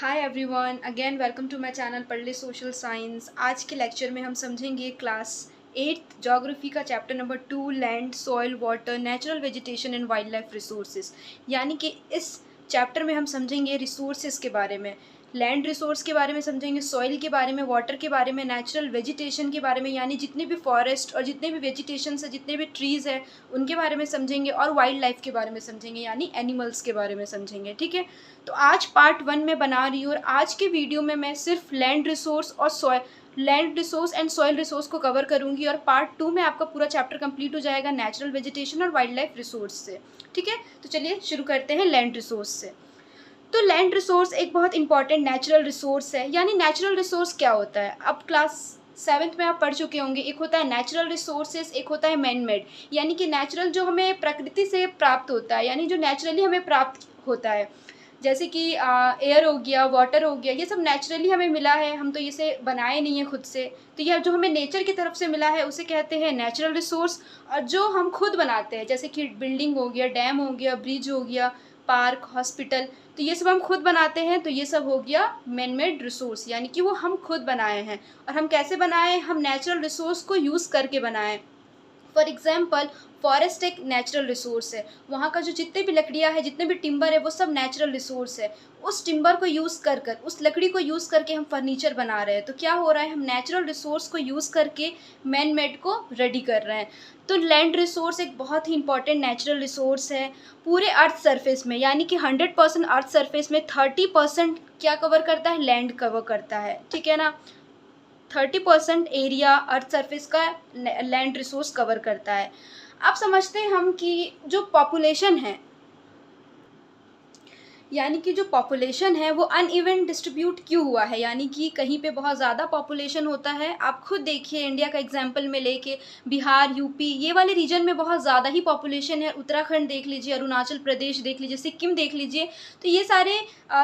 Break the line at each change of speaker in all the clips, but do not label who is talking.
Hi everyone, again welcome to my channel पढ़ ले social science. आज के लेक्चर में हम समझेंगे क्लास 8 ज्योग्राफी का chapter number 2 land, soil, water, natural vegetation and wild life resources. यानी कि इस चैप्टर में हम समझेंगे रिसोर्सेज के बारे में, लैंड रिसोर्स के बारे में समझेंगे, सॉइल के बारे में, वाटर के बारे में, नेचुरल वेजिटेशन के बारे में, यानी जितने भी फॉरेस्ट और जितने भी वेजिटेशन है, जितने भी ट्रीज़ है उनके बारे में समझेंगे, और वाइल्ड लाइफ के बारे में समझेंगे, यानी एनिमल्स के बारे में समझेंगे। ठीक है, तो आज पार्ट 1 में बना रही हूँ और आज के वीडियो में मैं सिर्फ लैंड रिसोर्स और land resource and soil resource को कवर करूंगी, और पार्ट 2 में आपका पूरा चैप्टर कंप्लीट हो जाएगा नेचुरल वेजिटेशन और वाइल्ड लाइफ रिसोर्स से। ठीक है, तो चलिए शुरू करते हैं लैंड रिसोर्स से। तो लैंड रिसोर्स एक बहुत इंपॉर्टेंट नेचुरल रिसोर्स है। यानी नेचुरल रिसोर्स क्या होता है, अब क्लास 7th में आप पढ़ चुके होंगे। एक होता है नेचुरल रिसोर्सेज, एक होता है मैन मेड। यानी कि नेचुरल जो हमें प्रकृति से प्राप्त होता है, यानी जो नेचुरली हमें प्राप्त होता है, जैसे कि एयर हो गया, वाटर हो गया, ये सब नेचुरली हमें मिला है, हम तो इसे बनाए नहीं है खुद से। तो यह जो हमें नेचर की तरफ से मिला है उसे कहते हैं नेचुरल रिसोर्स। और जो हम खुद बनाते हैं, जैसे कि बिल्डिंग हो गया, डैम हो गया, ब्रिज हो गया, पार्क, हॉस्पिटल, तो ये सब हम खुद बनाते हैं, तो ये सब हो गया मैन मेड रिसोर्स, यानी कि वो हम खुद बनाए हैं। और हम कैसे बनाए, हम नेचुरल रिसोर्स को यूज़ करके बनाए। फॉर एग्जाम्पल, फॉरेस्ट एक नेचुरल रिसोर्स है। वहाँ का जो जितने भी लकड़ियाँ है, जितने भी टिम्बर है, वो सब नेचुरल रिसोर्स है। उस टिम्बर को यूज़ कर कर, उस लकड़ी को यूज़ करके हम फर्नीचर बना रहे हैं। तो क्या हो रहा है, हम नेचुरल रिसोर्स को यूज़ करके मैन मेड को रेडी कर रहे हैं। तो लैंड रिसोर्स एक बहुत ही इंपॉर्टेंट नेचुरल रिसोर्स है पूरे अर्थ सरफेस में। यानी कि 100% अर्थ सरफेस में 30% क्या कवर करता है, लैंड कवर करता है। ठीक है ना, 30% एरिया अर्थ सरफेस का लैंड रिसोर्स कवर करता है। अब समझते हैं हम कि जो पॉपुलेशन है, यानी कि जो पॉपुलेशन है वो अनइवन डिस्ट्रीब्यूट क्यों हुआ है। यानी कि कहीं पे बहुत ज़्यादा पॉपुलेशन होता है। आप खुद देखिए, इंडिया का एग्जांपल में लेके बिहार, यूपी, ये वाले रीजन में बहुत ज़्यादा ही पॉपुलेशन है। उत्तराखंड देख लीजिए, अरुणाचल प्रदेश देख लीजिए, सिक्किम देख लीजिए, तो ये सारे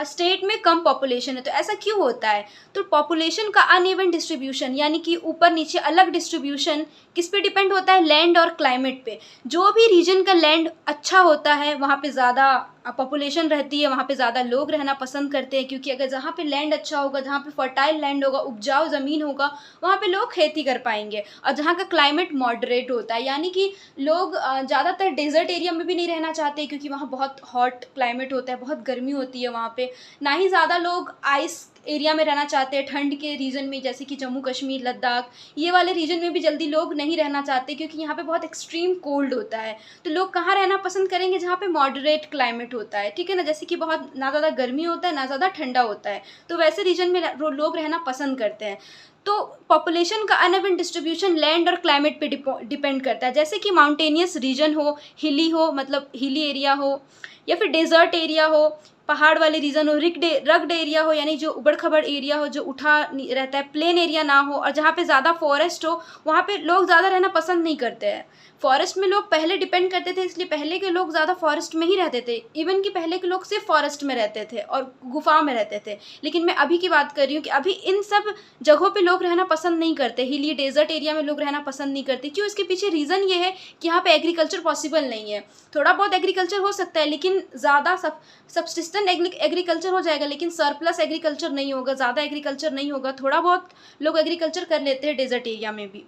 स्टेट में कम पॉपुलेशन है। तो ऐसा क्यों होता है, तो पॉपुलेशन का अनइवन डिस्ट्रीब्यूशन, यानी कि ऊपर नीचे अलग डिस्ट्रीब्यूशन किस पे डिपेंड होता है, लैंड और क्लाइमेट पे। जो भी रीजन का लैंड अच्छा होता है वहाँ पे ज़्यादा पॉपुलेशन रहती है, वहाँ पे ज़्यादा लोग रहना पसंद करते हैं। क्योंकि अगर जहाँ पे लैंड अच्छा होगा, जहाँ पे फर्टाइल लैंड होगा, उपजाऊ ज़मीन होगा, वहाँ पे लोग खेती कर पाएंगे। और जहाँ का क्लाइमेट मॉडरेट होता है, यानी कि लोग ज़्यादातर डेजर्ट एरिया में भी नहीं रहना चाहते, क्योंकि वहाँ बहुत हॉट क्लाइमेट होता है, बहुत गर्मी होती है वहाँ पे। ना ही ज़्यादा लोग आइस एरिया में रहना चाहते हैं, ठंड के रीजन में, जैसे कि जम्मू कश्मीर, लद्दाख, ये वाले रीजन में भी जल्दी लोग नहीं रहना चाहते, क्योंकि यहाँ पे बहुत एक्सट्रीम कोल्ड होता है। तो लोग कहाँ रहना पसंद करेंगे, जहाँ पे मॉडरेट क्लाइमेट होता है। ठीक है ना, जैसे कि बहुत ना ज़्यादा गर्मी होता है, ना ज़्यादा ठंडा होता है, तो वैसे रीजन में लोग रहना पसंद करते हैं। तो पॉपुलेशन का अनइवन डिस्ट्रीब्यूशन लैंड और क्लाइमेट पे डिपेंड करता है। जैसे कि माउंटेनियस रीजन हो, हिली हो, मतलब हिली एरिया हो, या फिर डेजर्ट एरिया हो, पहाड़ वाले रीजन हो, रग्ड एरिया हो, यानी जो उबड़ खबड़ एरिया हो, जो उठा रहता है, प्लेन एरिया ना हो, और जहाँ पे ज़्यादा फॉरेस्ट हो, वहाँ पे लोग ज़्यादा रहना पसंद नहीं करते हैं। फॉरेस्ट में लोग पहले डिपेंड करते थे, इसलिए पहले के लोग ज़्यादा फॉरेस्ट में ही रहते थे। इवन कि पहले के लोग सिर्फ फॉरेस्ट में रहते थे और गुफा में रहते थे। लेकिन मैं अभी की बात कर रही हूँ कि अभी इन सब जगहों पे लोग रहना पसंद नहीं करते। हिली डेजर्ट एरिया में लोग रहना पसंद नहीं करते। क्यों, इसके पीछे रीज़न ये है कि यहाँ पे एग्रीकल्चर पॉसिबल नहीं है। थोड़ा बहुत एग्रीकल्चर हो सकता है, लेकिन ज़्यादा सब्सिस्टेंट एग्रीकल्चर हो जाएगा, लेकिन सरप्लस एग्रीकल्चर नहीं होगा, ज़्यादा एग्रीकल्चर नहीं होगा। थोड़ा बहुत लोग एग्रीकल्चर कर लेते हैं डेजर्ट एरिया में भी।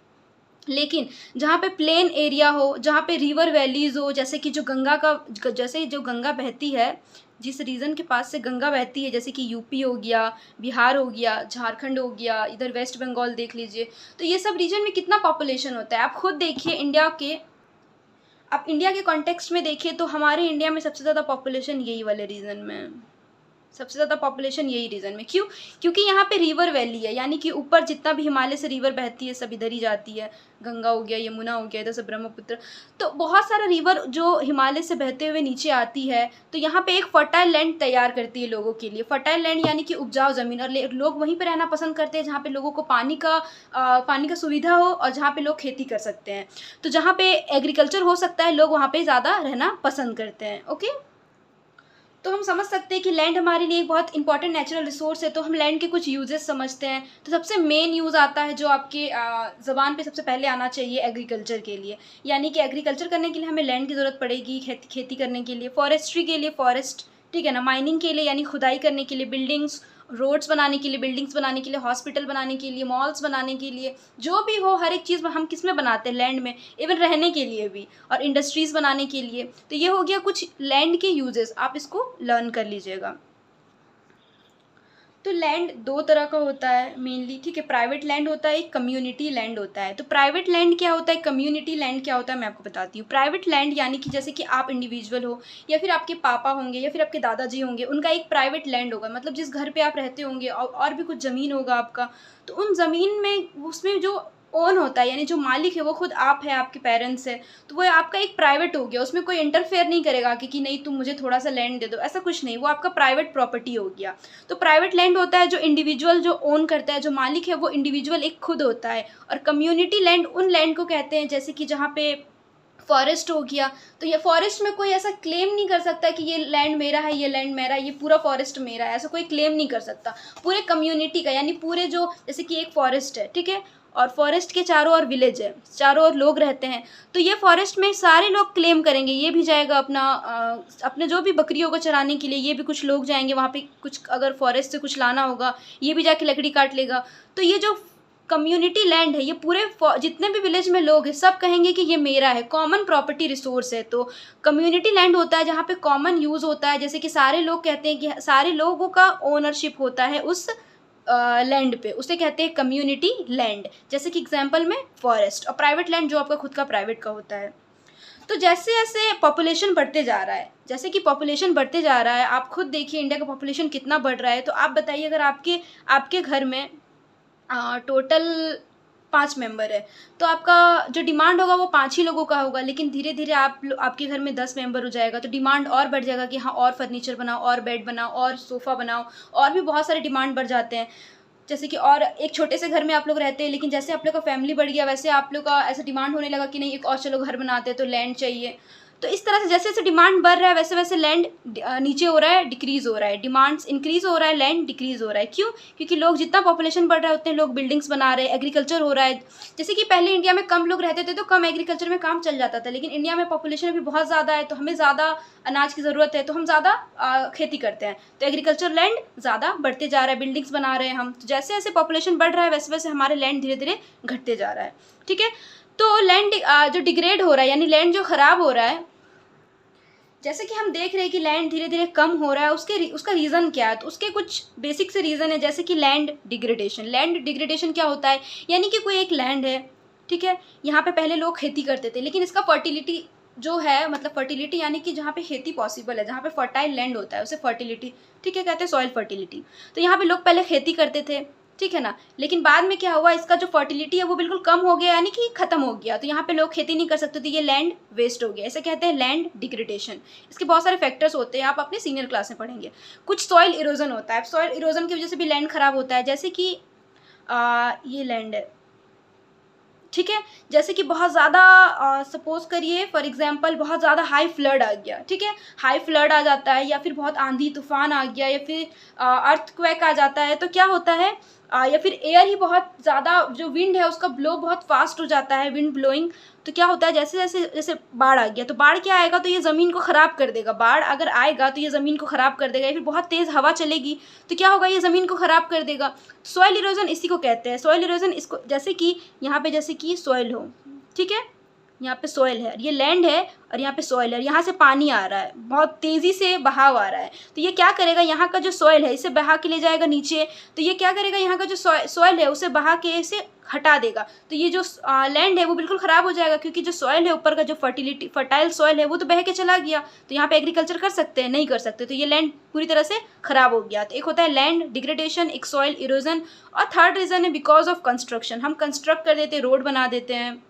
लेकिन जहाँ पे प्लेन एरिया हो, जहाँ पे रिवर वैलीज़ हो, जैसे कि जो गंगा बहती है, जिस रीजन के पास से गंगा बहती है, जैसे कि यूपी हो गया, बिहार हो गया, झारखंड हो गया, इधर वेस्ट बंगाल देख लीजिए, तो ये सब रीजन में कितना पॉपुलेशन होता है। आप खुद देखिए, आप इंडिया के कॉन्टेक्स्ट में देखिए, तो हमारे इंडिया में सबसे ज़्यादा पॉपुलेशन यही वाले रीजन में है। सबसे ज़्यादा पॉपुलेशन यही रीज़न में। क्यों, क्योंकि यहाँ पे रिवर वैली है, यानी कि ऊपर जितना भी हिमालय से रिवर बहती है सब इधर ही जाती है। गंगा हो गया, यमुना हो गया, इधर से ब्रह्मपुत्र, तो बहुत सारा रिवर जो हिमालय से बहते हुए नीचे आती है, तो यहाँ पे एक फर्टाइल लैंड तैयार करती है लोगों के लिए। फर्टाइल लैंड यानी कि उपजाऊ ज़मीन, और लोग वहीं पर रहना पसंद करते हैं जहाँ पे लोगों को पानी का सुविधा हो, और जहाँ पे लोग खेती कर सकते हैं। तो जहाँ पे एग्रीकल्चर हो सकता है, लोग वहाँ पे ज़्यादा रहना पसंद करते हैं। ओके, तो हम समझ सकते हैं कि लैंड हमारे लिए एक बहुत इंपॉर्टेंट नेचुरल रिसोर्स है। तो हम लैंड के कुछ यूजेस समझते हैं। तो सबसे मेन यूज़ आता है, जो आपके ज़बान पे सबसे पहले आना चाहिए, एग्रीकल्चर के लिए। यानी कि एग्रीकल्चर करने के लिए हमें लैंड की ज़रूरत पड़ेगी, खेती करने के लिए, फॉरेस्ट्री के लिए फॉरेस्ट, ठीक है ना, माइनिंग के लिए यानी खुदाई करने के लिए, बिल्डिंग्स रोड्स बनाने के लिए, बिल्डिंग्स बनाने के लिए, हॉस्पिटल बनाने के लिए, मॉल्स बनाने के लिए, जो भी हो हर एक चीज़ हम किस में बनाते हैं, लैंड में, इवन रहने के लिए भी और इंडस्ट्रीज़ बनाने के लिए। तो ये हो गया कुछ लैंड के यूजेस, आप इसको लर्न कर लीजिएगा। तो लैंड दो तरह का होता है मेनली, ठीक है। प्राइवेट लैंड होता है, एक कम्युनिटी लैंड होता है। तो प्राइवेट लैंड क्या होता है, कम्युनिटी लैंड क्या होता है, मैं आपको बताती हूँ। प्राइवेट लैंड यानी कि जैसे कि आप इंडिविजुअल हो या फिर आपके पापा होंगे या फिर आपके दादाजी होंगे, उनका एक प्राइवेट लैंड होगा, मतलब जिस घर पे आप रहते होंगे और भी कुछ ज़मीन होगा आपका। तो उन ज़मीन में उसमें जो ओन होता है, यानी जो मालिक है वो खुद आप है, आपके पेरेंट्स है, तो वो आपका एक प्राइवेट हो गया। उसमें कोई इंटरफेयर नहीं करेगा कि नहीं तुम मुझे थोड़ा सा लैंड दे दो, ऐसा कुछ नहीं, वो आपका प्राइवेट प्रॉपर्टी हो गया। तो प्राइवेट लैंड होता है जो इंडिविजुअल जो ओन करता है, जो मालिक है वो इंडिविजुअल एक खुद होता है। और कम्युनिटी लैंड उन लैंड को कहते हैं जैसे कि जहाँ पे फॉरेस्ट हो गया। तो ये फॉरेस्ट में कोई ऐसा क्लेम नहीं कर सकता कि ये लैंड मेरा है, ये लैंड मेरा है, ये पूरा फॉरेस्ट मेरा है, ऐसा कोई क्लेम नहीं कर सकता। पूरे कम्युनिटी का, यानी पूरे जो, जैसे कि एक फॉरेस्ट है, ठीक है, और फॉरेस्ट के चारों ओर विलेज है, चारों ओर लोग रहते हैं, तो ये फॉरेस्ट में सारे लोग क्लेम करेंगे। ये भी जाएगा अपना अपने जो भी बकरियों को चराने के लिए, ये भी कुछ लोग जाएंगे वहाँ पे, कुछ अगर फॉरेस्ट से कुछ लाना होगा ये भी जाके लकड़ी काट लेगा। तो ये जो कम्युनिटी लैंड है, ये पूरे जितने भी विलेज में लोग हैं सब कहेंगे कि ये मेरा है, कॉमन प्रॉपर्टी रिसोर्स है। तो कम्युनिटी लैंड होता है जहाँ पे कॉमन यूज़ होता है, जैसे कि सारे लोग कहते हैं कि सारे लोगों का ओनरशिप होता है उस लैंड पे, उसे कहते हैं कम्युनिटी लैंड। जैसे कि एग्जांपल में फॉरेस्ट, और प्राइवेट लैंड जो आपका खुद का प्राइवेट का होता है। तो जैसे जैसे पॉपुलेशन बढ़ते जा रहा है, जैसे कि पॉपुलेशन बढ़ते जा रहा है, आप खुद देखिए इंडिया का पॉपुलेशन कितना बढ़ रहा है। तो आप बताइए, अगर आपके आपके घर में टोटल 5 मेंबर है, तो आपका जो डिमांड होगा वो 5 ही लोगों का होगा। लेकिन धीरे धीरे आपके घर में 10 मेंबर हो जाएगा, तो डिमांड और बढ़ जाएगा कि हाँ और फर्नीचर बनाओ, और बेड बनाओ, और सोफ़ा बनाओ, और भी बहुत सारे डिमांड बढ़ जाते हैं। जैसे कि और एक छोटे से घर में आप लोग रहते हैं, लेकिन जैसे आप लोग का फैमिली बढ़ गया, वैसे आप लोग का ऐसा डिमांड होने लगा कि नहीं एक और चलो घर बनाते हैं, तो लैंड चाहिए। तो इस तरह से जैसे जैसे डिमांड बढ़ रहा है वैसे वैसे लैंड नीचे हो रहा है, डिक्रीज हो रहा है, डिमांड्स इंक्रीज हो रहा है, लैंड डिक्रीज हो रहा है। क्यों? क्योंकि लोग, जितना पॉपुलेशन बढ़ रहा है उतने लोग बिल्डिंग्स बना रहे हैं, एग्रीकल्चर हो रहा है। जैसे कि पहले इंडिया में कम लोग रहते थे तो कम एग्रीकल्चर में काम चल जाता था, लेकिन इंडिया में पॉपुलेशन अभी बहुत ज़्यादा है, तो हमें ज़्यादा अनाज की ज़रूरत है, तो हम ज़्यादा खेती करते हैं, तो एग्रीकल्चर लैंड ज़्यादा बढ़ते जा रहा है, बिल्डिंग्स बना रहे हैं हम। तो जैसे जैसे पॉपुलेशन बढ़ रहा है वैसे वैसे हमारे लैंड धीरे धीरे घटते जा रहा है, ठीक है। तो लैंड जो डिग्रेड हो रहा है, यानी लैंड जो ख़राब हो रहा है, जैसे कि हम देख रहे हैं कि लैंड धीरे धीरे कम हो रहा है, उसका रीज़न क्या है? तो उसके कुछ बेसिक से रीज़न है, जैसे कि लैंड डिग्रेडेशन। लैंड डिग्रेडेशन क्या होता है? यानी कि कोई एक लैंड है, ठीक है, यहाँ पे पहले लोग खेती करते थे, लेकिन इसका फर्टिलिटी जो है, मतलब फर्टिलिटी यानी कि जहाँ पे खेती पॉसिबल है, जहाँ पे फर्टाइल लैंड होता है उसे फर्टिलिटी, ठीक है, कहते हैं सॉइल फर्टिलिटी। तो यहाँ पे लोग पहले खेती करते थे, ठीक है ना, लेकिन बाद में क्या हुआ, इसका जो फर्टिलिटी है वो बिल्कुल कम हो गया, यानी कि खत्म हो गया, तो यहाँ पे लोग खेती नहीं कर सकते, तो ये लैंड वेस्ट हो गया, इसे कहते हैं लैंड डिग्रेडेशन। इसके बहुत सारे फैक्टर्स होते हैं, आप अपने सीनियर क्लास में पढ़ेंगे। कुछ सॉइल इरोजन होता है, सॉइल इरोजन की वजह से भी लैंड खराब होता है। जैसे कि ये लैंड है, ठीक है, जैसे कि बहुत ज़्यादा सपोज करिए फॉर एग्जांपल बहुत ज़्यादा हाई फ्लड आ गया, ठीक है, हाई फ्लड आ जाता है, या फिर बहुत आंधी तूफान आ गया, या फिर अर्थक्वेक आ जाता है, तो क्या होता है, या फिर एयर ही बहुत ज़्यादा, जो विंड है उसका ब्लो बहुत फास्ट हो जाता है, विंड ब्लोइंग। तो क्या होता है, जैसे जैसे जैसे बाढ़ आ गया, तो बाढ़ क्या आएगा, तो ये ज़मीन को ख़राब कर देगा। बाढ़ अगर आएगा तो ये ज़मीन को ख़राब कर देगा, या फिर बहुत तेज़ हवा चलेगी तो क्या होगा, ये ज़मीन को ख़राब कर देगा। सॉइल इरोजन इसी को कहते हैं। सॉइल इरोजन इसको, जैसे कि यहाँ पे जैसे कि सॉइल हो, ठीक है, यहाँ पे सॉइल है, ये लैंड है, और यहाँ पे सॉइल है, यहाँ से पानी आ रहा है, बहुत तेज़ी से बहाव आ रहा है, तो ये क्या करेगा, यहाँ का जो सॉइल है इसे बहा के ले जाएगा नीचे, तो ये क्या करेगा, यहाँ का जो सॉइल है उसे बहा के इसे हटा देगा, तो ये जो लैंड है वो बिल्कुल ख़राब हो जाएगा, क्योंकि जो सॉइल है ऊपर का जो फर्टाइल सॉइल है वो तो बह के चला गया, तो यहाँ पे एग्रीकल्चर कर सकते हैं, नहीं कर सकते, तो ये लैंड पूरी तरह से ख़राब हो गया। तो एक होता है लैंड डिग्रेडेशन, एक सॉइल इरोजन, और थर्ड रीज़न है बिकॉज ऑफ कंस्ट्रक्शन। हम कंस्ट्रक्ट कर देते हैं, रोड बना देते हैं,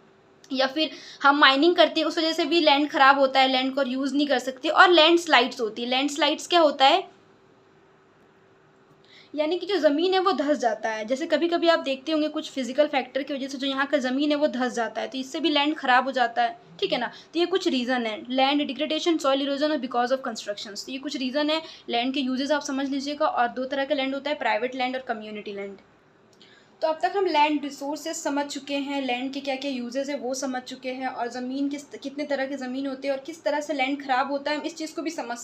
या फिर हम माइनिंग करते हैं, उस वजह से भी लैंड ख़राब होता है, लैंड को यूज़ नहीं कर सकते। और लैंड स्लाइड्स होती है। लैंड स्लाइड्स क्या होता है, यानी कि जो ज़मीन है वो धंस जाता है। जैसे कभी कभी आप देखते होंगे कुछ फिजिकल फैक्टर की वजह से जो यहाँ का ज़मीन है वो धंस जाता है, तो इससे भी लैंड ख़राब हो जाता है, ठीक है ना। तो ये कुछ रीज़न है, लैंड डिग्रेडेशन, सॉइल इरोजन और बिकॉज ऑफ कंस्ट्रक्शन। तो ये कुछ रीज़न है। लैंड के यूजेस आप समझ लीजिएगा। और दो तरह का लैंड होता है, प्राइवेट लैंड और कम्युनिटी लैंड। तो अब तक हम लैंड रिसोर्सेज समझ चुके हैं, लैंड के क्या क्या यूजेस है वो समझ चुके हैं, और ज़मीन कितने तरह के ज़मीन होते हैं और किस तरह से लैंड ख़राब होता है, हम इस चीज़ को भी समझ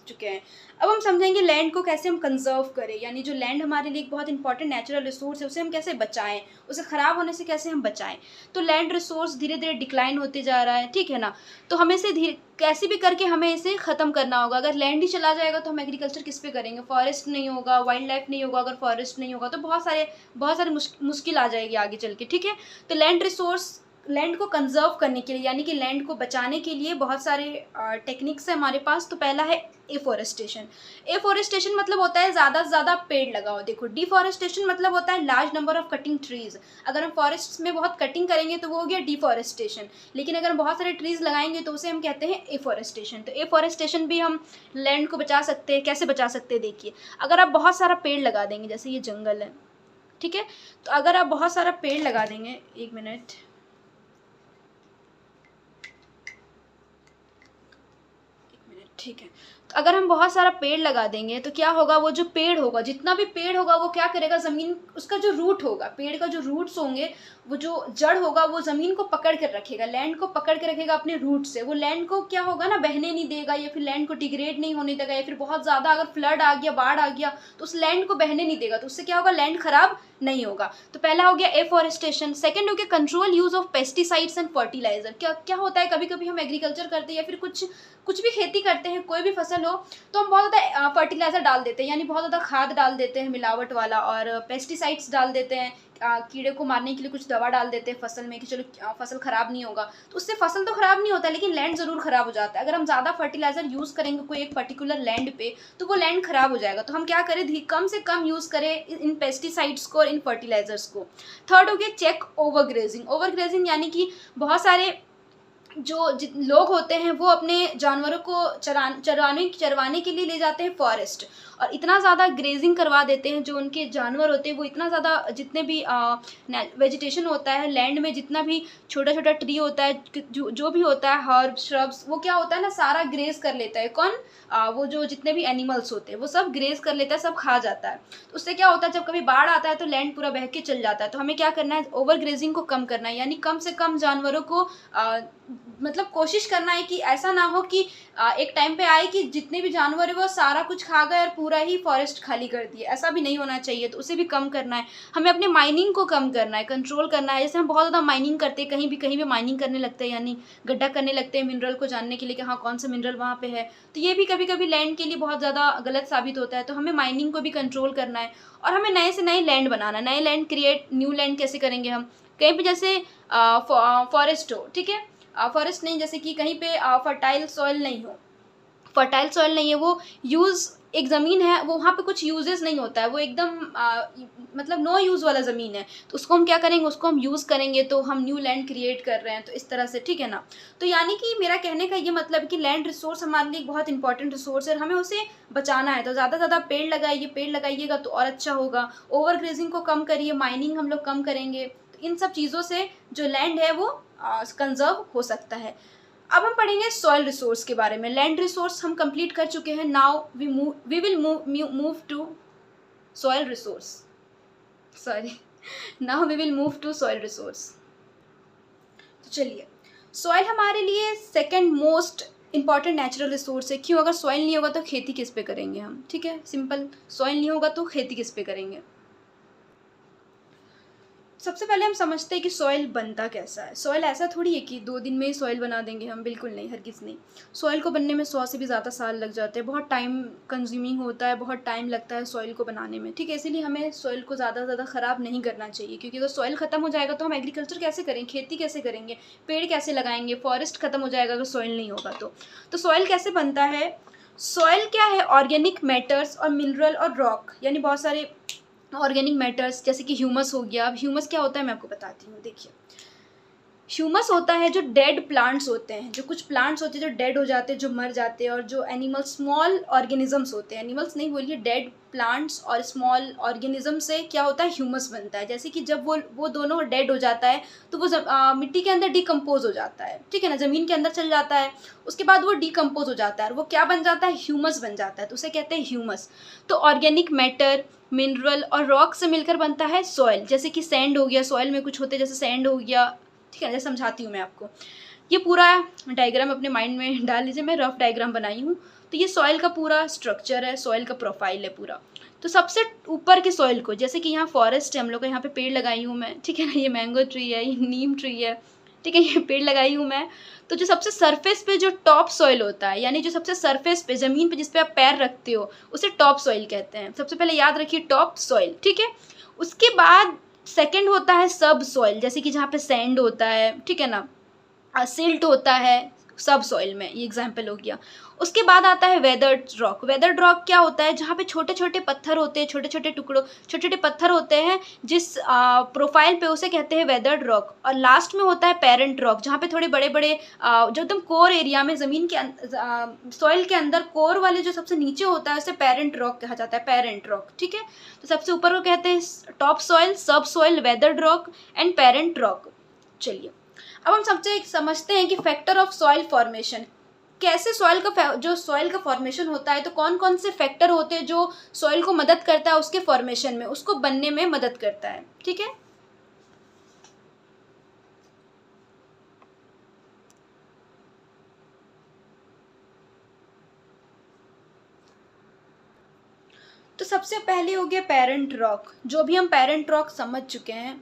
चुके हैं। अब हम समझेंगे लैंड को कैसे हम कंजर्व करें, यानी जो लैंड हमारे लिए एक बहुत इंपॉर्टेंट नेचुरल रिसोर्स है उसे हम कैसे बचाएं, उसे ख़राब होने से कैसे हम बचाएं। तो लैंड रिसोर्स धीरे धीरे डिक्लाइन होते जा रहा है, ठीक है ना। तो हमें इसे धीरे कैसे भी करके हमें इसे ख़त्म करना होगा। अगर लैंड ही चला जाएगा तो हम एग्रीकल्चर किस पे करेंगे, फॉरेस्ट नहीं होगा, वाइल्ड लाइफ नहीं होगा। अगर फॉरेस्ट नहीं होगा तो बहुत सारे मुश्किल आ जाएगी आगे चल के, ठीक है। तो लैंड को कंजर्व करने के लिए, यानी कि लैंड को बचाने के लिए बहुत सारे टेक्निक्स हैं हमारे पास। तो पहला है एफोरेस्टेशन। एफोरेस्टेशन मतलब होता है ज़्यादा से ज़्यादा पेड़ लगाओ। देखो, डिफॉरेस्टेशन मतलब होता है large number of cutting trees. अगर हम फॉरेस्ट में बहुत कटिंग करेंगे तो वो हो गया डिफॉरेस्टेशन, लेकिन अगर हम बहुत सारे ट्रीज लगाएंगे तो उसे हम कहते हैं एफोरेस्टेशन। तो एफोरेस्टेशन भी हम लैंड को बचा सकते हैं। कैसे बचा सकते हैं, देखिए, अगर आप बहुत सारा पेड़ लगा देंगे, जैसे ये जंगल है, ठीक है, तो अगर आप बहुत सारा पेड़ लगा देंगे, एक मिनट, ठीक है, तो अगर हम बहुत सारा पेड़ लगा देंगे तो क्या होगा, वो जो पेड़ होगा, जितना भी पेड़ होगा, वो क्या करेगा, ज़मीन, उसका जो रूट होगा, पेड़ का जो रूट्स होंगे, वो जो जड़ होगा, वो ज़मीन को पकड़ कर रखेगा, लैंड को पकड़ के रखेगा अपने रूट से। वो लैंड को क्या होगा ना, बहने नहीं देगा, या फिर लैंड को डिग्रेड नहीं होने देगा, या फिर बहुत ज़्यादा अगर फ्लड आ गया, बाढ़ आ गया, तो उस लैंड को बहने नहीं देगा। तो उससे क्या होगा, लैंड खराब नहीं होगा। तो पहला हो गया एफॉरेस्टेशन। सेकंड हो गया control use of pesticides and fertiliser. क्या होता है, कभी कभी हम एग्रीकल्चर करते हैं या फिर कुछ भी खेती करते हैं, कोई भी फसल हो, तो हम बहुत ज़्यादा फर्टिलाइज़र डाल देते हैं, यानी बहुत ज़्यादा खाद डाल देते हैं मिलावट वाला, और पेस्टिसाइड्स डाल देते हैं, कीड़े को मारने के लिए कुछ दवा डाल देते हैं फसल में कि चलो फसल ख़राब नहीं होगा। तो उससे फसल तो ख़राब नहीं होता, लेकिन लैंड ज़रूर ख़राब हो जाता है। अगर हम ज़्यादा फर्टिलाइज़र यूज़ करेंगे कोई एक पर्टिकुलर लैंड पे, तो वो लैंड ख़राब हो जाएगा। तो हम क्या करें, कम से कम यूज़ करें इन पेस्टिसाइड्स को और इन फर्टिलाइज़र्स को। थर्ड हो गया चेक ओवरग्रेजिंग। ओवरग्रेजिंग यानी कि बहुत सारे लोग होते हैं वो अपने जानवरों को चरवाने के लिए ले जाते हैं फॉरेस्ट, और इतना ज़्यादा ग्रेजिंग करवा देते हैं। जो उनके जानवर होते हैं वो इतना ज़्यादा, जितने भी वेजिटेशन होता है लैंड में, जितना भी छोटा छोटा ट्री होता है, जो भी होता है, हर्ब श्रब्स, वो क्या होता है ना, सारा ग्रेज कर लेता है। कौन, वो जो जितने भी एनिमल्स होते हैं वो सब ग्रेज कर लेता है, सब खा जाता है। तो उससे क्या होता है, जब कभी बाढ़ आता है तो लैंड पूरा बह के चल जाता है। तो हमें क्या करना है, ओवर ग्रेजिंग को कम करना है, यानी कम से कम जानवरों को मतलब कोशिश करना है कि ऐसा ना हो कि एक टाइम पे आए कि जितने भी जानवर है वो सारा कुछ खा गए और पूरा ही फॉरेस्ट खाली कर दिया। ऐसा भी नहीं होना चाहिए। तो उसे भी कम करना है। हमें अपने माइनिंग को कम करना है, कंट्रोल करना है। जैसे हम बहुत ज़्यादा माइनिंग करते हैं, कहीं भी माइनिंग करने लगते हैं, यानी गड्ढा करने लगते हैं मिनरल को जानने के लिए कि हाँ कौन सा मिनरल वहाँ पे है, तो ये भी कभी कभी लैंड के लिए बहुत ज़्यादा गलत साबित होता है। तो हमें माइनिंग को भी कंट्रोल करना है, और हमें नए से नए लैंड बनाना है। नए लैंड क्रिएट, न्यू लैंड कैसे करेंगे हम, कहीं पे जैसे फॉरेस्ट हो, ठीक है, फॉरेस्ट नहीं, जैसे कि कहीं पे फर्टाइल सॉइल नहीं हो, फर्टाइल सॉइल नहीं है, वो यूज़ एक ज़मीन है, वो वहाँ पे कुछ यूजेस नहीं होता है, वो एकदम मतलब नो यूज़ वाला ज़मीन है, तो उसको हम क्या करेंगे, उसको हम यूज़ करेंगे, तो हम न्यू लैंड क्रिएट कर रहे हैं। तो इस तरह से, ठीक है ना। तो यानी कि मेरा कहने का ये मतलब कि लैंड रिसोर्स हमारे लिए एक बहुत इंपॉर्टेंट रिसोर्स है और हमें उसे बचाना है। तो ज़्यादा से ज़्यादा पेड़ लगाइए, पेड़ लगाइएगा तो और अच्छा होगा। ओवर ग्रेजिंग को कम करिए, माइनिंग हम लोग कम करेंगे, तो इन सब चीज़ों से जो लैंड है वो कंजर्व हो सकता है। अब हम पढ़ेंगे सॉइल रिसोर्स के बारे में। लैंड रिसोर्स हम कंप्लीट कर चुके हैं। Now we will move to soil resource, sorry, now we will move to soil resource. तो चलिए, सॉइल हमारे लिए second most important natural resource है। क्यों, अगर सॉइल नहीं होगा तो खेती किस पे करेंगे हम, ठीक है, सिंपल, सॉइल नहीं होगा तो खेती किस पे करेंगे। सबसे पहले हम समझते हैं कि सॉइल बनता कैसा है। सॉइल ऐसा थोड़ी है कि 2 दिन में ही सॉइल बना देंगे हम, बिल्कुल नहीं, हरगिज़ नहीं। सॉइल को बनने में 100 से भी ज़्यादा साल लग जाते हैं, बहुत टाइम कंज्यूमिंग होता है, बहुत टाइम लगता है सॉइल को बनाने में, ठीक है। इसीलिए हमें सॉइल को ज़्यादा से ज़्यादा ख़राब नहीं करना चाहिए, क्योंकि अगर सॉइल ख़त्म हो जाएगा तो हम एग्रीकल्चर कैसे करेंगे, खेती कैसे करेंगे, पेड़ कैसे लगाएंगे, फॉरेस्ट ख़त्म हो जाएगा अगर सॉइल नहीं होगा तो सॉइल कैसे बनता है। सॉइल क्या है, ऑर्गेनिक मैटर्स और मिनरल और रॉक, यानी बहुत सारे ऑर्गेनिक मैटर्स, जैसे कि ह्यूमस हो गया। अब ह्यूमस क्या होता है मैं आपको बताती हूँ। देखिए, ह्यूमस होता है जो डेड प्लांट्स होते हैं, जो कुछ प्लांट्स होते हैं जो डेड हो जाते हैं, जो मर जाते हैं, और जो एनिमल्स, स्मॉल ऑर्गेनिजम्स होते हैं, एनिमल्स नहीं बोलिए, डेड प्लांट्स और स्मॉल ऑर्गेनिज्म से क्या होता है, ह्यूमस बनता है। जैसे कि जब वो दोनों डेड हो जाता है तो वो मिट्टी के अंदर डिकम्पोज हो जाता है, ठीक है ना, ज़मीन के अंदर चल जाता है, उसके बाद वो डिकम्पोज हो जाता है और वो क्या बन जाता है, ह्यूमस बन जाता है, तो उसे कहते हैं ह्यूमस। तो ऑर्गेनिक मैटर, मिनरल और रॉक से मिलकर बनता है सॉइल। जैसे कि सैंड हो गया, सॉइल में कुछ होते हैं, जैसे सैंड हो गया, ठीक है, जैसे समझाती हूँ मैं आपको। ये पूरा डायग्राम अपने माइंड में डाल लीजिए, मैं रफ डायग्राम बनाई हूँ। तो ये सॉइल का पूरा स्ट्रक्चर है, सॉइल का प्रोफाइल है पूरा। तो सबसे ऊपर के सॉइल को, जैसे कि यहाँ फॉरेस्ट है हम लोग का, यहाँ पे पेड़ लगाई हूँ मैं, ठीक है ना, ये मैंगो ट्री है, ये नीम ट्री है, ठीक है, ये पेड़ लगाई हूँ मैं। तो जो सबसे सरफेस पे जो टॉप सॉइल होता है, यानी जो सबसे सरफेस पे ज़मीन पे जिस पे आप पैर रखते हो, उसे टॉप सॉइल कहते हैं। सबसे पहले याद रखिए टॉप सॉइल, ठीक है। उसके बाद सेकंड होता है सब सॉइल, जैसे कि जहाँ पे सैंड होता है, ठीक है ना, सिल्ट होता है सब सॉइल में, ये एग्जाम्पल हो गया। उसके बाद आता है वेदर्ड रॉक। वेदर्ड रॉक क्या होता है, जहाँ पे छोटे छोटे पत्थर होते हैं, छोटे छोटे टुकड़ों, छोटे छोटे पत्थर होते हैं, जिस प्रोफाइल पे, उसे कहते हैं वेदर्ड रॉक। और लास्ट में होता है पेरेंट रॉक, जहाँ पे थोड़े बड़े बड़े जो एकदम कोर एरिया में, ज़मीन के सॉइल के अंदर कोर वाले जो सबसे नीचे होता है, उसे पेरेंट रॉक कहा जाता है, पेरेंट रॉक, ठीक है। तो सबसे ऊपर को कहते हैं टॉप सॉइल, सब soil, weathered rock and parent rock. चलिए अब हम सबसे समझते हैं कि फैक्टर ऑफ सॉइल फॉर्मेशन, कैसे सॉइल का जो सॉइल का फॉर्मेशन होता है, तो कौन कौन से फैक्टर होते हैं जो सॉइल को मदद करता है उसके फॉर्मेशन में, उसको बनने में मदद करता है, ठीक है। तो सबसे पहले हो गया पेरेंट रॉक, जो भी हम पेरेंट रॉक समझ चुके हैं।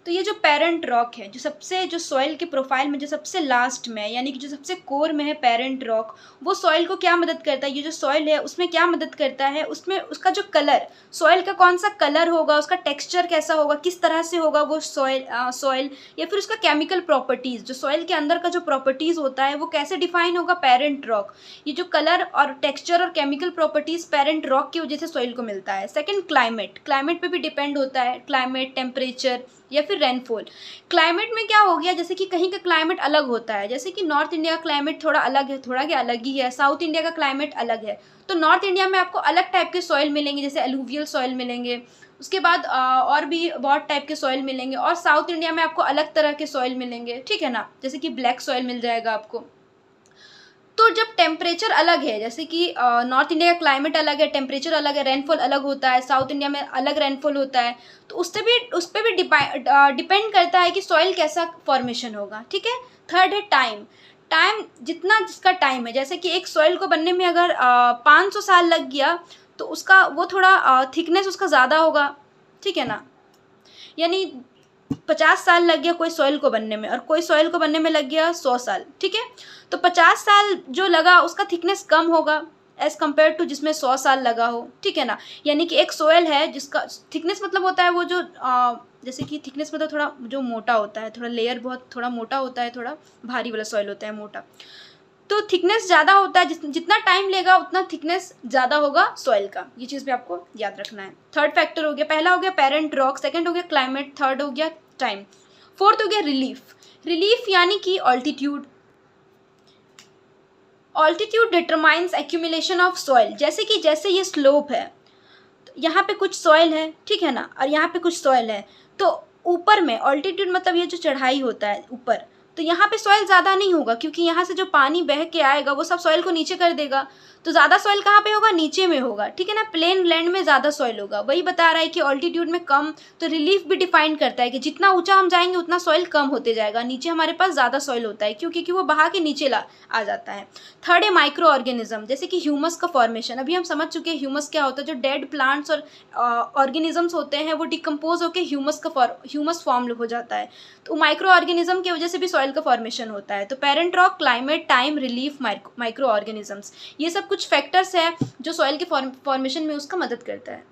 तो ये जो पेरेंट रॉक है, जो सबसे, जो सॉइल के प्रोफाइल में जो सबसे लास्ट में है, यानी कि जो सबसे कोर में है पेरेंट रॉक, वो सॉइल को क्या मदद करता है, ये जो सॉइल है उसमें क्या मदद करता है, उसमें उसका जो कलर, सॉइल का कौन सा कलर होगा, उसका टेक्सचर कैसा होगा, किस तरह से होगा वो सॉइल, या फिर उसका केमिकल प्रॉपर्टीज़, जो सॉइल के अंदर का जो प्रॉपर्टीज़ होता है वो कैसे डिफाइन होगा, पेरेंट रॉक। ये जो कलर और टेक्सचर और केमिकल प्रॉपर्टीज़ पेरेंट रॉक की वजह से सॉइल को मिलता है। सेकेंड क्लाइमेट, क्लाइमेट पे भी डिपेंड होता है, क्लाइमेट, टेम्परेचर या फिर रेनफॉल। क्लाइमेट में क्या हो गया, जैसे कि कहीं का क्लाइमेट अलग होता है, जैसे कि नॉर्थ इंडिया का क्लाइमेट थोड़ा अलग है, थोड़ा क्या अलग ही है, साउथ इंडिया का क्लाइमेट अलग है। तो नॉर्थ इंडिया में आपको अलग टाइप के सॉइल मिलेंगे, जैसे अलूवियल सॉइल मिलेंगे, उसके बाद और भी बहुत टाइप के सॉइल मिलेंगे, और साउथ इंडिया में आपको अलग तरह के सॉइल मिलेंगे, ठीक है ना, जैसे कि ब्लैक सॉइल मिल जाएगा आपको। तो जब टेम्परेचर अलग है, जैसे कि नॉर्थ इंडिया का क्लाइमेट अलग है, टेम्परेचर अलग है, रेनफॉल अलग होता है, साउथ इंडिया में अलग रेनफॉल होता है, तो उस पर भी डिपेंड करता है कि सॉइल कैसा फॉर्मेशन होगा, ठीक है। थर्ड है टाइम। टाइम, जितना जिसका टाइम है, जैसे कि एक सॉइल को बनने में अगर 500 साल लग गया, तो उसका वो थोड़ा थिकनेस उसका ज़्यादा होगा, ठीक है ना, यानी 50 साल लग गया कोई सॉइल को बनने में, और कोई सॉइल को बनने में लग गया 100 साल, ठीक है। तो 50 साल जो लगा उसका थिकनेस कम होगा एज़ कम्पेयर टू जिसमें 100 साल लगा हो, ठीक है ना। यानी कि एक सॉइल है जिसका थिकनेस मतलब होता है वो जो जैसे कि थिकनेस मतलब थोड़ा जो मोटा होता है, थोड़ा लेयर बहुत थोड़ा मोटा होता है, थोड़ा भारी वाला सॉइल होता है, मोटा, तो थिकनेस ज़्यादा होता है, जितना टाइम लेगा उतना थिकनेस ज़्यादा होगा सॉइल का। ये चीज़ भी आपको याद रखना है। थर्ड फैक्टर हो गया, पहला हो गया पेरेंट रॉक, सेकंड हो गया क्लाइमेट, थर्ड हो गया टाइम, फोर्थ हो गया रिलीफ। रिलीफ यानी कि altitude. Altitude determines accumulation of soil, जैसे कि जैसे ये स्लोप है, तो यहाँ पे कुछ सॉइल है, ठीक है ना, और यहाँ पे कुछ सॉइल है, तो ऊपर में ऑल्टीट्यूड मतलब ये जो चढ़ाई होता है ऊपर, तो यहाँ पे सॉइल ज़्यादा नहीं होगा, क्योंकि यहाँ से जो पानी बह के आएगा वो सब सॉइल को नीचे कर देगा। तो ज़्यादा सॉइल कहाँ पे होगा, नीचे में होगा, ठीक है ना, प्लेन लैंड में ज़्यादा सॉइल होगा। वही बता रहा है कि ऑल्टीट्यूड में कम, तो रिलीफ भी डिफाइन करता है कि जितना ऊंचा हम जाएंगे उतना सॉइल कम होते जाएगा, नीचे हमारे पास ज़्यादा सॉइल होता है, क्योंकि वो बहा के नीचे आ जाता है। थर्ड है माइक्रो ऑर्गेनिज्म, जैसे कि ह्यूमस का फॉर्मेशन। अभी हम समझ चुके हैं ह्यूमस क्या होता है, जो डेड प्लांट्स और ऑर्गेनिजम्स होते हैं वो डिकम्पोज होकर ह्यूमस फॉर्म हो जाता है। तो माइक्रो ऑर्गेनिज्म की वजह से भी सॉइल का फॉर्मेशन होता है। तो parent rock, climate, time, relief, micro organisms, ये सब कुछ फैक्टर्स है जो सॉइल के फॉर्मेशन में उसका मदद करता है।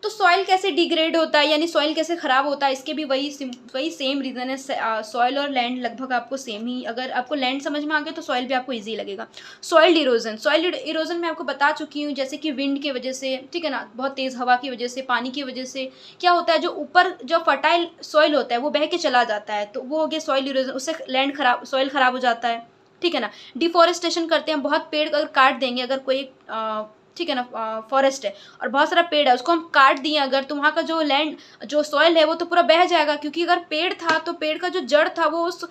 तो सॉइल कैसे डिग्रेड होता है, यानी सॉइल कैसे ख़राब होता है, इसके भी वही सेम रीज़न है। सॉइल और लैंड लगभग आपको सेम ही, अगर आपको लैंड समझ में आ गया तो सॉइल भी आपको इजी लगेगा। सॉइल इरोजन, सॉइल इरोजन मैं आपको बता चुकी हूँ, जैसे कि विंड की वजह से, ठीक है ना, बहुत तेज़ हवा की वजह से, पानी की वजह से क्या होता है, जो ऊपर जो फर्टाइल सॉइल होता है वो बह के चला जाता है, तो वो हो गया सॉइल इरोजन, उससे सॉइल ख़राब हो जाता है, ठीक है ना। डिफॉरेस्टेशन करते हैं, बहुत पेड़ अगर काट देंगे, अगर कोई ठीक है ना, फॉरेस्ट है और बहुत सारा पेड़ है, उसको हम काट दिए अगर, तो वहाँ का जो लैंड जो सॉइल है वो तो पूरा बह जाएगा, क्योंकि अगर पेड़ था तो पेड़ का जो जड़ था वो उस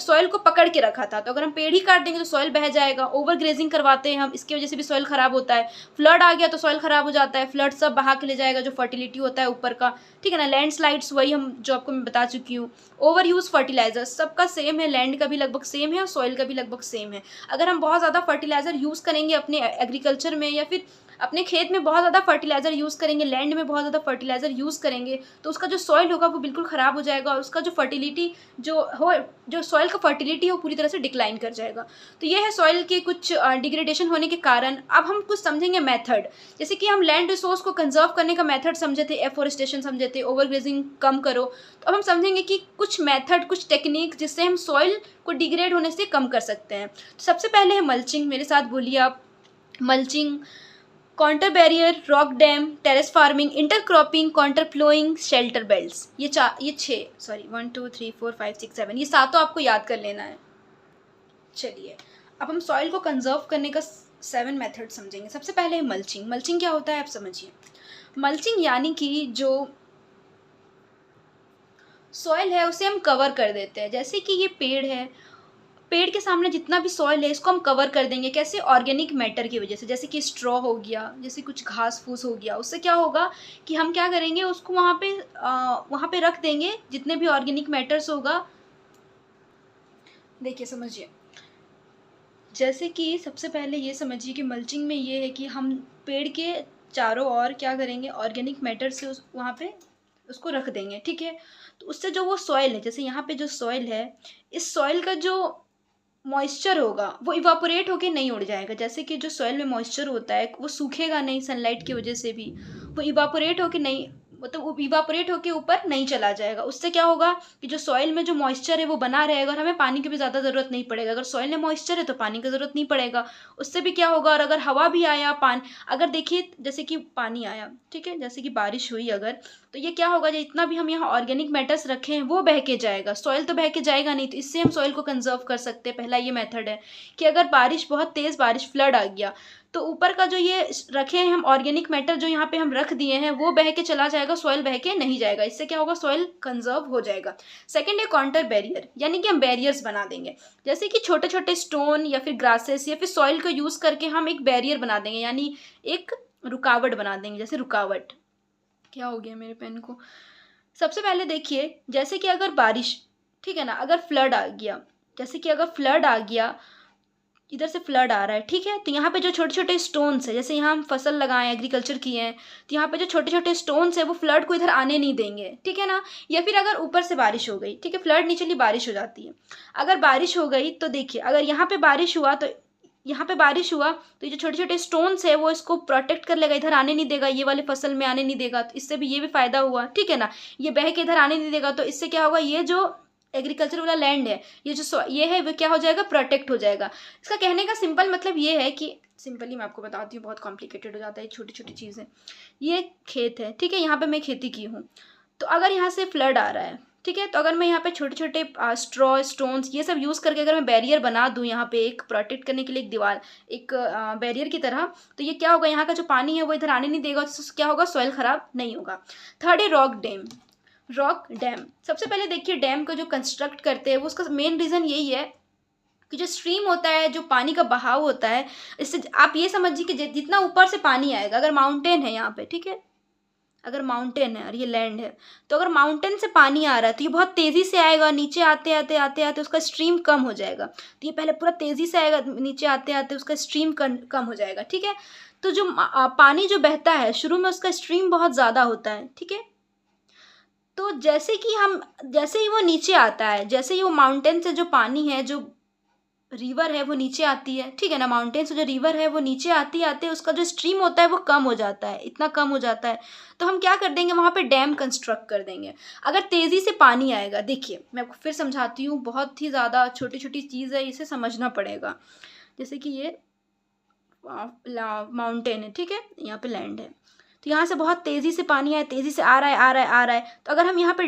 सॉइल को पकड़ के रखा था। तो अगर हम पेड़ ही काट देंगे तो सॉइल बह जाएगा। ओवर ग्रेजिंग करवाते हैं हम, इसकी वजह से भी सॉइल खराब होता है। फ्लड आ गया तो सॉइल खराब हो जाता है, फ्लड सब बहा के ले जाएगा जो फर्टिलिटी होता है ऊपर का, ठीक है ना। लैंडस्लाइड्स वही हम जो आपको मैं बता चुकी हूँ। ओवर यूज़ फर्टिलाइजर्स सबका सेम है, लैंड का भी लगभग सेम है और सॉइल का भी लगभग सेम है। अगर हम बहुत ज़्यादा फर्टिलाइजर यूज़ करेंगे अपने एग्रीकल्चर में या फिर अपने खेत में बहुत ज़्यादा फर्टिलाइजर यूज़ करेंगे, लैंड में बहुत ज़्यादा फर्टिलाइजर यूज़ करेंगे, तो उसका जो सॉइल होगा वो बिल्कुल ख़राब हो जाएगा और उसका जो फर्टिलिटी जो सॉइल का फर्टिलिटी है वो पूरी तरह से डिक्लाइन कर जाएगा। तो ये है सॉइल के कुछ डिग्रेडेशन होने के कारण। अब हम कुछ समझेंगे मेथड, जैसे कि हम लैंड रिसोर्स को कंजर्व करने का मेथड समझे थे, एफोरेस्टेशन समझे थे, ओवरग्रेजिंग कम करो। तो अब हम समझेंगे कि कुछ मेथड, कुछ टेक्निक जिससे हम सॉइल को डिग्रेड होने से कम कर सकते हैं। तो सबसे पहले है मल्चिंग, मेरे साथ बोलिए आप। Mulching, contour barrier, rock dam, terrace farming, intercropping, contour flowing, shelter belts, ये 1 2 3 4 5 6 7 ये सातों आपको याद कर लेना है। चलिए अब हम सॉइल को कंजर्व करने का 7 मेथड समझेंगे। सबसे पहले है मल्चिंग। मल्चिंग क्या होता है आप समझिए। मल्चिंग यानी कि जो सॉइल है उसे हम कवर कर देते हैं। जैसे कि ये पेड़ है, पेड़ के सामने जितना भी सॉइल है इसको हम कवर कर देंगे। कैसे? ऑर्गेनिक मैटर की वजह से, जैसे कि स्ट्रॉ हो गया, जैसे कुछ घास फूस हो गया। उससे क्या होगा कि हम क्या करेंगे, उसको वहाँ पे रख देंगे, जितने भी ऑर्गेनिक मैटर्स होगा। देखिए समझिए, जैसे कि सबसे पहले ये समझिए कि मल्चिंग में ये है कि हम पेड़ के चारों ओर क्या करेंगे, ऑर्गेनिक मैटर से वहाँ पे उसको रख देंगे, ठीक है। तो उससे जो वो सॉइल है, जैसे यहाँ पे जो सॉइल है, इस सॉइल का जो मॉइस्चर होगा वो इवापोरेट होके नहीं उड़ जाएगा। जैसे कि जो सॉइल में मॉइस्चर होता है वो सूखेगा नहीं सनलाइट की वजह से भी, वो इवापोरेट होके नहीं, मतलब वो इवापोरेट होके ऊपर नहीं चला जाएगा। उससे क्या होगा कि जो सॉइल में जो मॉइस्चर है वो बना रहेगा और हमें पानी की भी ज़्यादा ज़रूरत नहीं पड़ेगा। अगर सॉइल में मॉइस्चर है तो पानी की ज़रूरत नहीं पड़ेगा। उससे भी क्या होगा, और अगर हवा भी आया, अगर देखिए जैसे कि पानी आया, ठीक है, जैसे कि बारिश हुई अगर, तो ये क्या होगा, जो इतना भी हम यहाँ ऑर्गेनिक मैटर्स रखे हैं वो बह के जाएगा, सॉइल तो बह के जाएगा नहीं। तो इससे हम सॉइल को कंजर्व कर सकते हैं। पहला ये मेथड है कि अगर बारिश, बहुत तेज़ बारिश, फ्लड आ गया, तो ऊपर का जो ये रखे हैं हम ऑर्गेनिक मैटर, जो यहाँ पे हम रख दिए हैं, वो बह के चला जाएगा, सॉइल बह के नहीं जाएगा। इससे क्या होगा, सॉइल कंजर्व हो जाएगा। सेकंड है काउंटर बैरियर, यानी कि हम बैरियर्स बना देंगे। जैसे कि छोटे छोटे स्टोन या फिर ग्रासेस या फिर सॉइल को यूज़ करके हम एक बैरियर बना देंगे, यानी एक रुकावट बना देंगे। जैसे रुकावट, क्या हो गया मेरे पेन को। सबसे पहले देखिए, जैसे कि अगर बारिश, ठीक है ना, अगर फ्लड आ गया, जैसे कि अगर फ्लड आ गया, इधर से फ्लड आ रहा है, ठीक है, तो यहाँ पे जो छोटे छोटे स्टोन्स है, जैसे यहाँ हम फसल लगाएं, एग्रीकल्चर किए हैं, तो यहाँ पे जो छोटे छोटे स्टोन्स है वो फ्लड को इधर आने नहीं देंगे, ठीक है ना। या फिर अगर ऊपर से बारिश हो गई, ठीक है, फ्लड नहीं चली, बारिश हो जाती है। अगर बारिश हो गई तो देखिए, अगर यहाँ पे बारिश हुआ तो यहाँ पे बारिश हुआ तो ये जो छोटे छोटे स्टोन्स है वो इसको प्रोटेक्ट कर लेगा, इधर आने नहीं देगा, ये वाले फसल में आने नहीं देगा। तो इससे भी ये भी फायदा हुआ, ठीक है ना। ये बह के इधर आने नहीं देगा, तो इससे क्या होगा, ये जो एग्रीकल्चर वाला लैंड है, ये है वो क्या हो जाएगा, प्रोटेक्ट हो जाएगा। इसका कहने का सिंपल मतलब ये है कि, सिंपली मैं आपको बताती हूँ, बहुत कॉम्प्लिकेटेड हो जाता है छोटी छोटी चीज़ें। ये खेत है, ठीक है, यहाँ पे मैं खेती की हूँ, तो अगर यहाँ से फ्लड आ रहा है, ठीक है, तो अगर मैं यहाँ पे छोटे छोटे स्ट्रॉ, स्टोन्स, ये सब यूज़ करके अगर मैं बैरियर बना दूँ यहाँ पे, एक प्रोटेक्ट करने के लिए एक दीवार, एक बैरियर की तरह, तो ये क्या होगा, यहाँ का जो पानी है वो इधर आने नहीं देगा, तो क्या होगा, सॉइल खराब नहीं होगा। थर्ड है रॉक डैम। रॉक डैम, सबसे पहले देखिए, डैम को जो कंस्ट्रक्ट करते हैं वो, उसका मेन रीज़न यही है कि जो स्ट्रीम होता है, जो पानी का बहाव होता है, इससे आप ये समझिए कि जितना ऊपर से पानी आएगा, अगर माउंटेन है यहाँ पे, ठीक है, अगर माउंटेन है और ये लैंड है, तो अगर माउंटेन से पानी आ रहा है तो ये बहुत तेज़ी से आएगा, नीचे आते आते आते आते उसका स्ट्रीम कम हो जाएगा। तो ये पहले पूरा तेज़ी से आएगा, नीचे आते आते उसका स्ट्रीम कम हो जाएगा, ठीक है। तो जो पानी जो बहता है शुरू में, उसका स्ट्रीम बहुत ज़्यादा होता है, ठीक है। तो जैसे ही वो नीचे आता है, जैसे ही वो माउंटेन से जो पानी है, जो रिवर है वो नीचे आती है, ठीक है ना, माउंटेन से जो रिवर है वो नीचे आती आते उसका जो स्ट्रीम होता है वो कम हो जाता है, इतना कम हो जाता है। तो हम क्या कर देंगे, वहाँ पे डैम कंस्ट्रक्ट कर देंगे। अगर तेज़ी से पानी आएगा, देखिए मैं आपको फिर समझाती हूँ, बहुत ही ज़्यादा छोटी छोटी चीज़ है, इसे समझना पड़ेगा। जैसे कि ये माउंटेन है, ठीक है, यहाँ पे लैंड है, तो यहाँ से बहुत तेज़ी से पानी आए, तेज़ी से आ रहा है आ रहा है आ रहा है, तो अगर हम यहाँ पे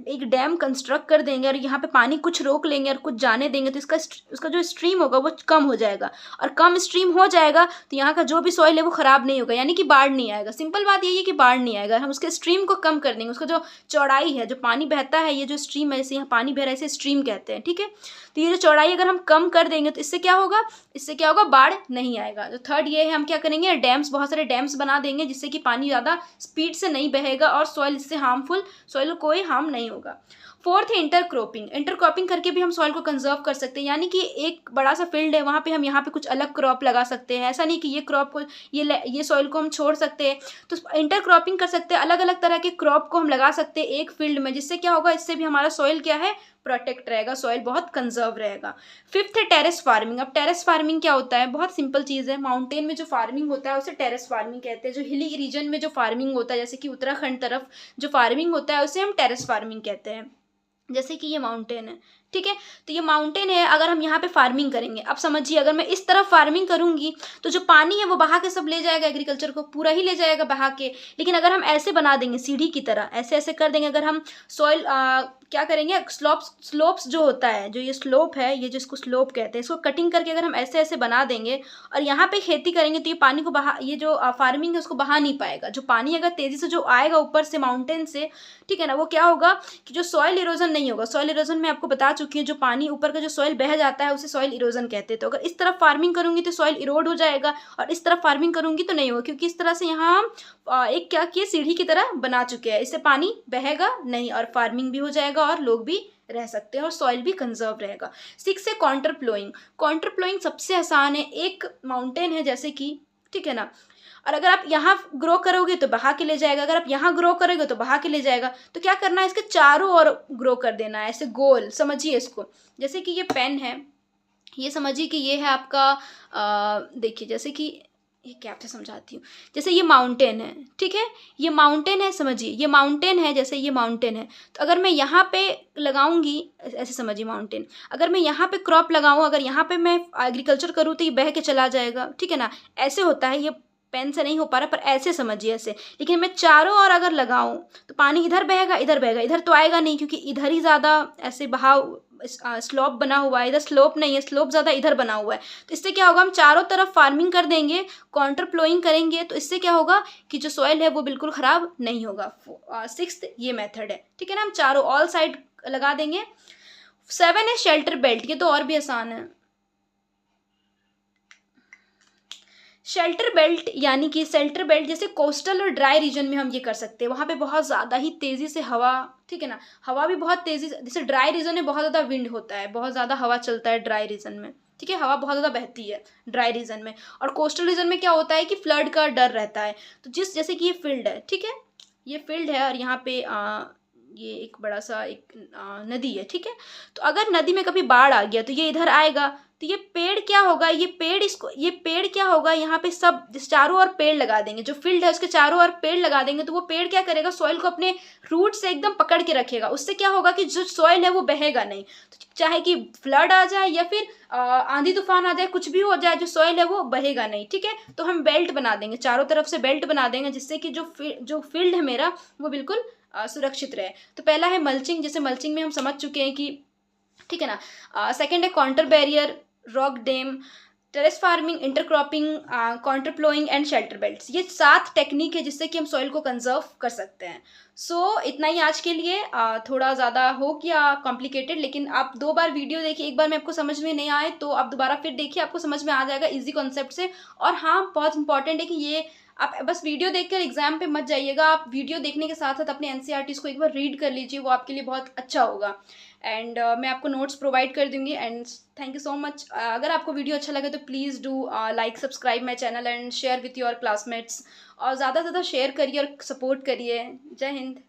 एक डैम कंस्ट्रक्ट कर देंगे और यहाँ पे पानी कुछ रोक लेंगे और कुछ जाने देंगे, तो उसका जो स्ट्रीम होगा वो कम हो जाएगा, और कम स्ट्रीम हो जाएगा तो यहाँ का जो भी सॉइल है वो ख़राब नहीं होगा, यानी कि बाढ़ नहीं आएगा। सिंपल बात यही है कि बाढ़ नहीं आएगा। हम उसके स्ट्रीम को कम कर देंगे, उसका जो चौड़ाई है, जो पानी बहता है, ये जो स्ट्रीम है, जैसे यहाँ पानी बह रहा है इसे स्ट्रीम कहते हैं, ठीक है। तो ये जो चौड़ाई अगर हम कम कर देंगे तो इससे क्या होगा, बाढ़ नहीं आएगा। तो थर्ड ये है, हम क्या करेंगे, डैम्स, बहुत सारे डैम्स बना देंगे जिससे कि पानी ज़्यादा स्पीड से नहीं बहेगा और सॉइल इससे सॉइल को कोई हार्म नहीं होगा। फोर्थ है इंटरक्रॉपिंग करके भी हम सॉइल को कंजर्व कर सकते हैं, यानी कि एक बड़ा सा फील्ड है, वहाँ पे हम यहाँ पे कुछ अलग क्रॉप लगा सकते हैं। ऐसा नहीं कि ये क्रॉप को, ये सॉइल को हम छोड़ सकते हैं, तो इंटरक्रॉपिंग कर सकते हैं, अलग अलग तरह के क्रॉप को हम लगा सकते हैं एक फील्ड में, जिससे क्या होगा, इससे भी हमारा सॉइल क्या है, प्रोटेक्ट रहेगा, सॉइल बहुत कंजर्व रहेगा। फिफ्थ है टेरेस फार्मिंग। अब टेरेस फार्मिंग क्या होता है, बहुत सिंपल चीज़ है। माउंटेन में जो फार्मिंग होता है उसे टेरेस फार्मिंग कहते हैं। जो हिली रीजन में जो फार्मिंग होता है, जैसे कि उत्तराखंड तरफ जो फार्मिंग होता है उसे हम टेरेस फार्मिंग कहते हैं। जैसे कि ये माउंटेन है, ठीक है, तो ये माउंटेन है, अगर हम यहाँ पे फार्मिंग करेंगे, अब समझिए अगर मैं इस तरफ फार्मिंग करूँगी तो जो पानी है वो बहा के सब ले जाएगा, एग्रीकल्चर को पूरा ही ले जाएगा बहा के। लेकिन अगर हम ऐसे बना देंगे सीढ़ी की तरह, ऐसे ऐसे कर देंगे, अगर हम सॉइल क्या करेंगे, स्लोप्स जो होता है, जो ये स्लोप है, ये जिसको स्लोप कहते हैं, इसको कटिंग करके अगर हम ऐसे ऐसे बना देंगे और यहाँ पे खेती करेंगे तो ये पानी को ये जो फार्मिंग है उसको बहा नहीं पाएगा। जो पानी अगर तेज़ी से जो आएगा ऊपर से माउंटेन से, ठीक है ना, वो क्या होगा कि जो सॉइल इरोजन नहीं होगा। सॉइल इरोजन मैं आपको बता चुकी हूँ, जो पानी ऊपर का जो सॉइल बह जाता है उसे सॉइल इरोजन कहते हैं। तो अगर इस तरफ फार्मिंग करूँगी तो सॉइल इरोड हो जाएगा, और इस तरफ फार्मिंग करूँगी तो नहीं होगा, क्योंकि इस तरह से यहाँ हम एक क्या किए, सीढ़ी की तरह बना चुके हैं। इससे पानी बहेगा नहीं और फार्मिंग भी हो जाएगा और लोग भी रह सकते हैं और सॉइल भी कंजर्व रहेगा। 6 है कॉन्ट्रप्लोइंग सबसे आसान है। एक माउंटेन है जैसे कि, ठीक है ना, और अगर आप यहाँ ग्रो करोगे तो बहा के ले जाएगा, अगर आप यहाँ ग्रो करोगे तो बहा के ले जाएगा। तो क्या करना है, इसके चारों ओर ग्रो कर देना है, ऐसे गोल। समझिए इसको, जैसे कि ये पेन है, ये समझिए कि ये है आपका, देखिए जैसे कि ये क्या आपसे समझाती हूँ, जैसे ये माउंटेन है, ठीक है, ये माउंटेन है, समझिए ये माउंटेन है, जैसे ये माउंटेन है, तो अगर मैं यहाँ पे लगाऊंगी, ऐसे समझिए माउंटेन, अगर मैं यहाँ पे क्रॉप लगाऊँ, अगर यहाँ पे मैं एग्रीकल्चर करूँ तो ये बह के चला जाएगा, ठीक है ना, ऐसे होता है। ये पेन से नहीं हो पा रहा, पर ऐसे समझिए ऐसे। लेकिन मैं चारों ओर अगर लगाऊं तो पानी इधर बहेगा, इधर तो आएगा नहीं, क्योंकि इधर ही ज़्यादा ऐसे बहाव, स्लोप बना हुआ है, इधर स्लोप नहीं है, स्लोप ज़्यादा इधर बना हुआ है। तो इससे क्या होगा, हम चारों तरफ फार्मिंग कर देंगे, कॉन्ट्रप्लोइंग करेंगे, तो इससे क्या होगा कि जो सॉइल है वो बिल्कुल ख़राब नहीं होगा। 6th ये मेथड है, ठीक है ना, हम चारों ऑल साइड लगा देंगे। 7 है शेल्टर बेल्ट, ये तो और भी आसान है। शेल्टर बेल्ट, यानी कि शेल्टर बेल्ट जैसे कोस्टल और ड्राई रीजन में हम ये कर सकते हैं, वहाँ पे बहुत ज़्यादा ही तेज़ी से हवा, ठीक है ना, हवा भी बहुत तेज़ी से, जैसे ड्राई रीजन में बहुत ज़्यादा विंड होता है, बहुत ज़्यादा हवा चलता है ड्राई रीजन में, ठीक है, हवा बहुत ज़्यादा बहती है ड्राई रीजन में। और कोस्टल रीजन में क्या होता है कि फ्लड का डर रहता है। तो जैसे कि ये फील्ड है, ठीक है, ये फील्ड है और यहाँ पे ये एक बड़ा सा एक नदी है, ठीक है, तो अगर नदी में कभी बाढ़ आ गया तो ये इधर आएगा, तो ये पेड़ क्या होगा, ये पेड़ क्या होगा, यहाँ पे सब चारों ओर पेड़ लगा देंगे, जो फील्ड है उसके चारों ओर पेड़ लगा देंगे, तो वो पेड़ क्या करेगा, सॉइल को अपने रूट से एकदम पकड़ के रखेगा। उससे क्या होगा कि जो सॉइल है वो बहेगा नहीं, तो चाहे कि फ्लड आ जाए या फिर आंधी तूफान आ जाए, कुछ भी हो जाए, जो सॉइल है वो बहेगा नहीं, ठीक है। तो हम बेल्ट बना देंगे, चारों तरफ से बेल्ट बना देंगे, जिससे कि जो फील्ड है मेरा वो बिल्कुल सुरक्षित रहे। तो पहला है मल्चिंग, जैसे मल्चिंग में हम समझ चुके हैं कि, ठीक है ना। सेकंड है counter barrier, rock dam, terrace farming, intercropping, contour ploughing and shelter belts. ये 7 टेक्निक है जिससे कि हम सॉइल को कंजर्व कर सकते हैं। सो इतना ही आज के लिए। थोड़ा ज़्यादा हो गया कॉम्प्लिकेटेड, लेकिन आप 2 बार वीडियो देखिए, एक बार में आपको समझ में नहीं आए तो आप दोबारा फिर देखिए, आपको समझ में आ जाएगा इजी कॉन्सेप्ट से। और हाँ, बहुत इंपॉर्टेंट है कि ये आप बस वीडियो देखकर एग्जाम पे मत जाइएगा, आप वीडियो देखने के साथ साथ अपने एनसीईआरटीज को एक बार रीड कर लीजिए, वो आपके लिए बहुत अच्छा होगा। एंड मैं आपको नोट्स प्रोवाइड कर दूंगी। And thank you so much. अगर आपको वीडियो अच्छा लगे तो please do like, subscribe my channel and share with your classmates, और ज़्यादा से ज़्यादा शेयर करिए और सपोर्ट करिए। जय हिंद।